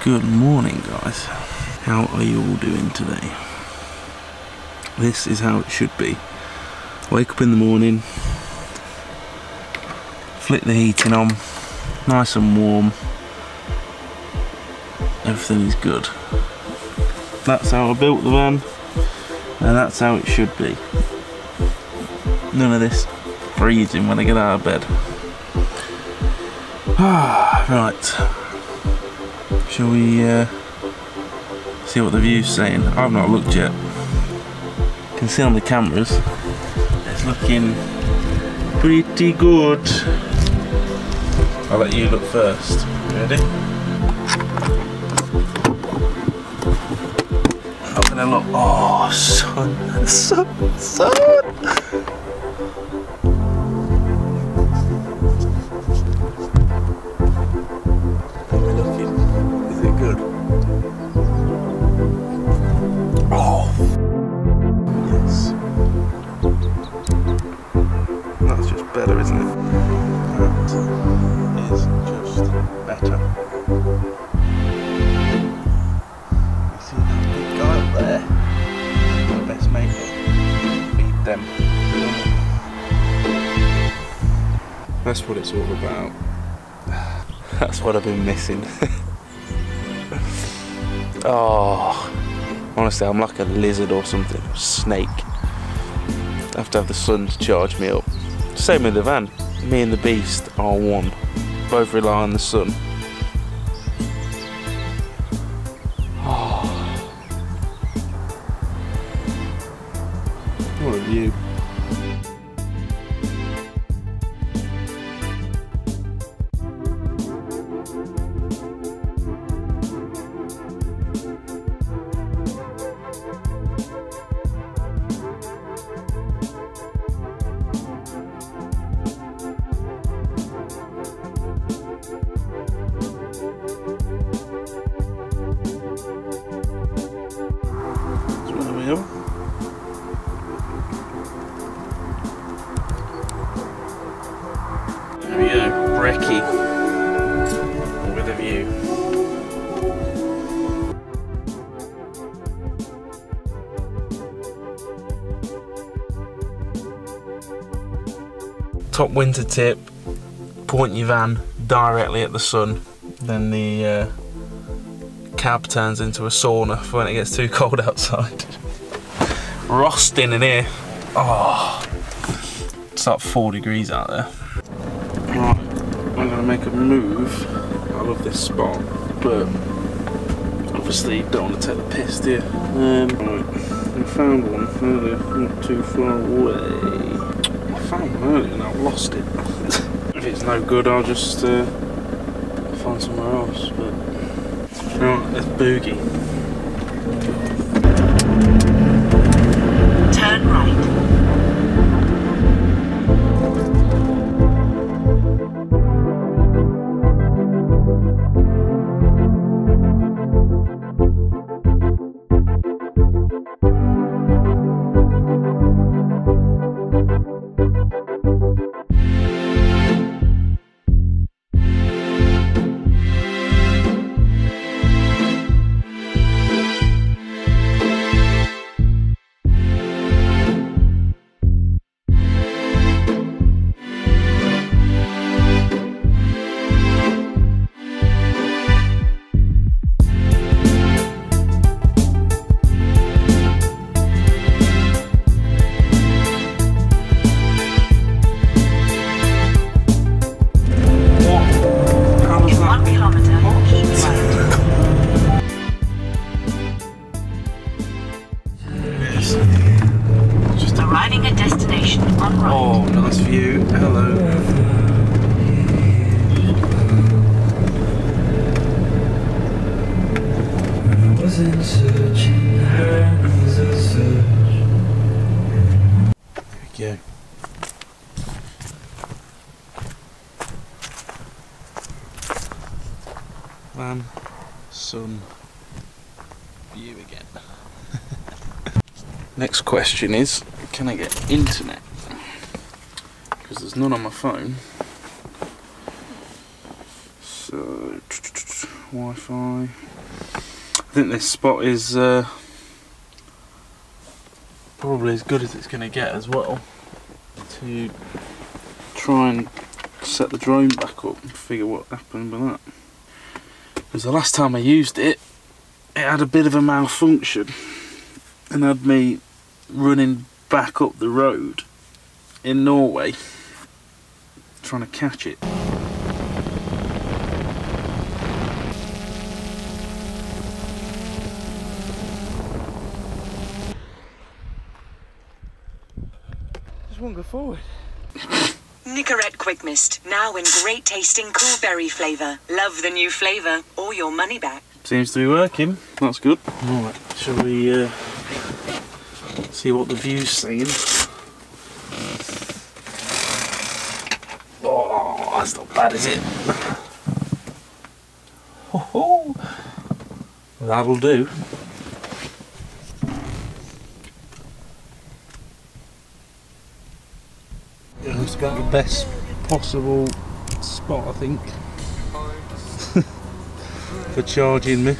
Good morning, guys. How are you all doing today? This is how it should be. Wake up in the morning, flick the heating on, nice and warm. Everything is good. That's how I built the van, and that's how it should be. None of this freezing when I get out of bed. Right. Shall we see what the view's saying? I've not looked yet. You can see on the cameras it's looking pretty good. I'll let you look first. Ready? I'm gonna look. Oh, sun. Better, isn't it? That is just better. You see that big guy up there? My best mate. Feed them. That's what it's all about. That's what I've been missing. Oh, honestly, I'm like a lizard or something. Snake. I have to have the sun to charge me up. Same with the van. Me and the beast are one. Both rely on the sun. Oh. What a view. There we go, brekkie with a view. Top winter tip, point your van directly at the sun, then the cab turns into a sauna for when it gets too cold outside. Frosting in here. Oh, it's like 4 degrees out there. Right, I'm gonna make a move. I love this spot, but obviously don't want to take the piss, do you? Right, I found one earlier, not too far away. I found one earlier and I've lost it. If it's no good, I'll just find somewhere else. But right, let's boogie. Turn right. Arriving at destination on right. Oh, nice view. Hello. I wasn't searching, I was a search. There we go. Van, sun, view again. Next question is, can I get internet? Because there's none on my phone. So, Wi-Fi. I think this spot is probably as good as it's going to get as well, to try and set the drone back up and figure what happened with that. Because the last time I used it, it had a bit of a malfunction and had me running back up the road in Norway trying to catch it. Just won't go forward. Nicorette Quick Mist, now in great tasting cool berry flavour. Love the new flavour, or your money back. Seems to be working, that's good. Alright, shall we see what the view's saying? Oh, that's not bad, is it? Ho-ho! That'll do. It's got the best possible spot, I think, for charging me.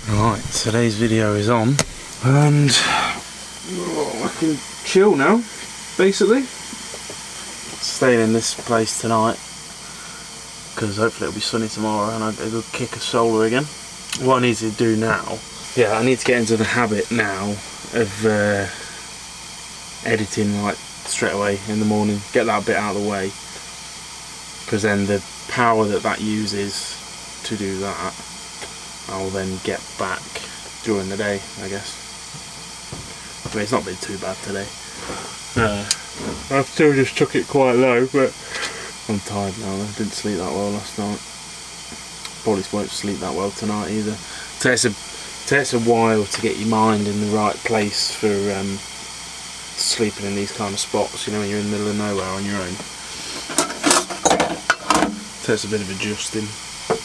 Right, today's video is on, and I can chill now, basically. Staying in this place tonight, because hopefully it'll be sunny tomorrow and I'll get a good kick of solar again. What I need to do now, yeah, I need to get into the habit now of editing like straight away in the morning, get that bit out of the way, because then the power that uses to do that, I'll then get back during the day, I guess. I mean, it's not been too bad today. I've still just took it quite low, but I'm tired now. I didn't sleep that well last night. Probably won't sleep that well tonight either. Takes a while to get your mind in the right place for sleeping in these kind of spots, you know, when you're in the middle of nowhere on your own. Takes a bit of adjusting,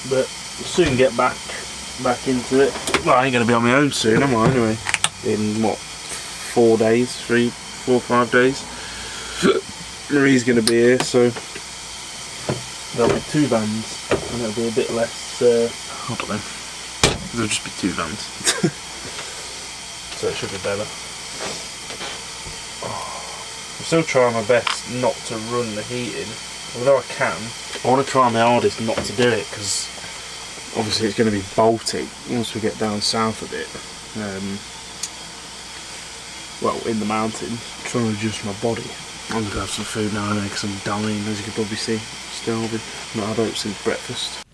but I'll soon get back into it. Well, I ain't going to be on my own soon, am I, anyway? In what, 4 days? 3, 4, 5 days? Marie's going to be here, so there'll be 2 vans, and it'll be a bit less, I don't know, there'll just be 2 vans. So it should be better. I'm still trying my best not to run the heating, although I can. I want to try my hardest not to do it, because obviously it's going to be bolting once we get down south a bit. Well, in the mountains, trying to adjust my body. I'm going to have some food now anyway, because I'm dying, as you can probably see. Starving. Not had oats since breakfast.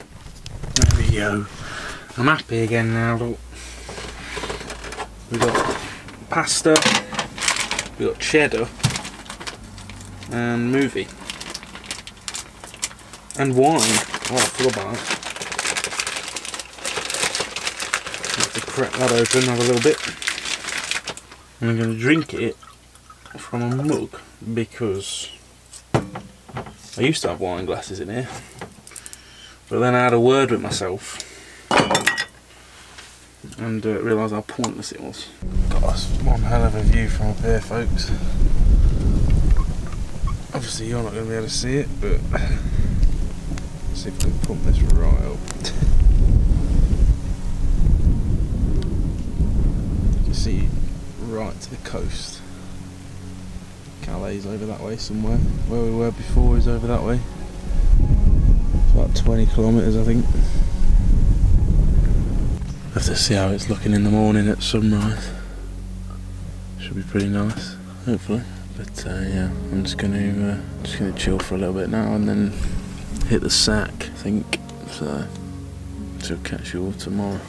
There we go. I'm happy again now, look. We've got pasta, we've got cheddar, and movie. And wine. Oh, I forgot about that. Have to crack that open, have a little bit. And I'm going to drink it from a mug, because I used to have wine glasses in here, but then I had a word with myself and realised how pointless it was. God, that's one hell of a view from up here, folks. Obviously you're not going to be able to see it, but let's see if we can pump this right up. You can see right to the coast. Calais over that way somewhere. Where we were before is over that way. It's about 20 kilometres, I think. Have to see how it's looking in the morning at sunrise. Should be pretty nice, hopefully. But yeah, I'm just gonna chill for a little bit now and then hit the sack, I think. So, catch you all tomorrow.